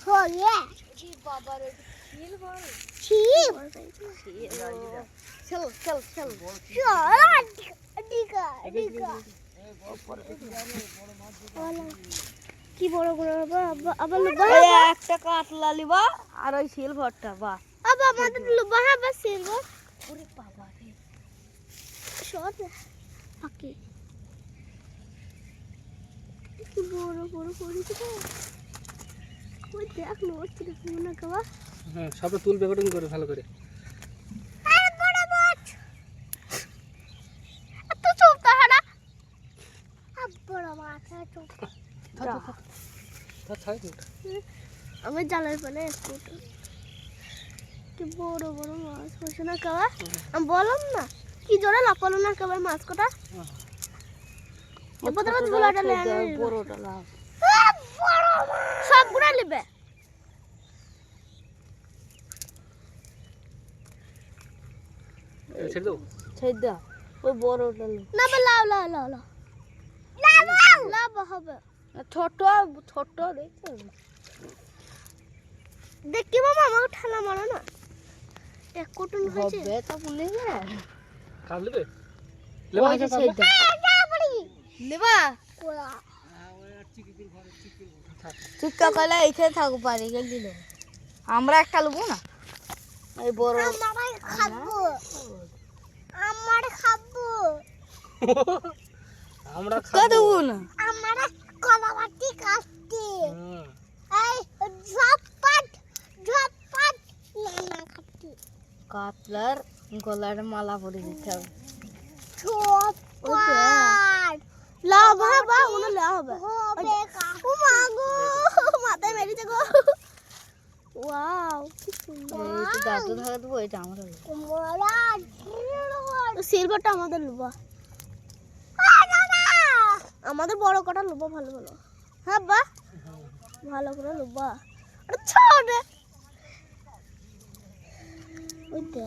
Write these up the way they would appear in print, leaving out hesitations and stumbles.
ছড়ে জি বাবা রে ছিল বল ছিল চল চল চল দিকা দিকা কি বড় বড় আবার লুবা একটা কাতলা লিবা আর ওই সিলভারটা বাহ আবা আমাদের লুবা হবে সিলভার ওরে বাবা রে শট পাকি কি বড় বড় পড়েছে তো ওই দেখ নড়ছে না কাবা হ্যাঁ সবটা তুলবে কটিং করে ভালো করে আরে বড় মাছ এত চোপটা হারা আব বড় মাছ চোপটা আমি জালের পানে একটু কি বড় বড় মাছ হচ্ছে না কাবা আমি বললাম না কি জোরে লাপালো না কাবার মাছ কটা এবার তো গুলাটা লেন বড়টা লাভ সব গুড়া নেবে ছেড়ে দাও ছেড়ে দাও ওই বড়টা না লাও লাও লাও লাও লাও লাও হবে ছোট ছোট দেখছো দেখি মামা আমাকে ঠালা মারো না এক কোটন হয়েছে হবে তো বলে না কাট নেবে লেবা আছে ছেড়ে দাও লেবা কোলা চিক্কা কলা এইখানে থাকো পারে গেল দিল আমরা একটা লবো না এই বড় আমরা খাবো আমরা খাবো আমরা খাবো না আমরা কলাবাটি কাটতে এই ঝটপট না খাচ্ছি কাতলার গলার মালা পরে দিতে হবে ঝটপট লাভ হবে ওনা লাভ হবে ও মাগো মাথায় মেরেছে গো ওয়াও কি সুন্দর এই তো দাদু ধরে দেবো এটা আমার হলো সিলভারটা আমাদের লুবা আমাদের বড় কটা লুবা ভালো ভালো হ্যাঁ বা ভালো করে লুবা আরে ছোট ওইটা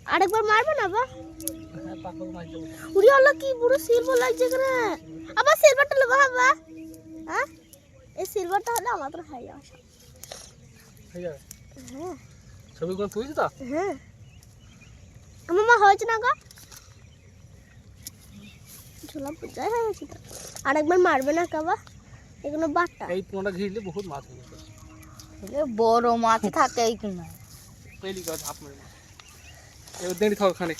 আরেকবার মারবে না বা হ্যাঁ পাকল মার দেব উড়ি হলো কি পুরো সিলভার লাগছে করে আবার সিলভারটা লুবা হবে হ্যাঁ এই সিলভারটা হলে আমাদের খাই আসা হয়ে যাবে হ্যাঁ ছবি কোন তুইছ তো হ্যাঁ আমার মা হয়েছে না গো ঝোলা পূজা হয়েছে তো আরেকবার মারবে না কাবা এগুলো বাটা এই পোনাটা ঘিরলে বহুত মাছ হয়ে যাবে এ বড় মাছ থাকে এই কিনা পেলি গাছ হাফ মেরে এবার দেড়ি থাক খানিক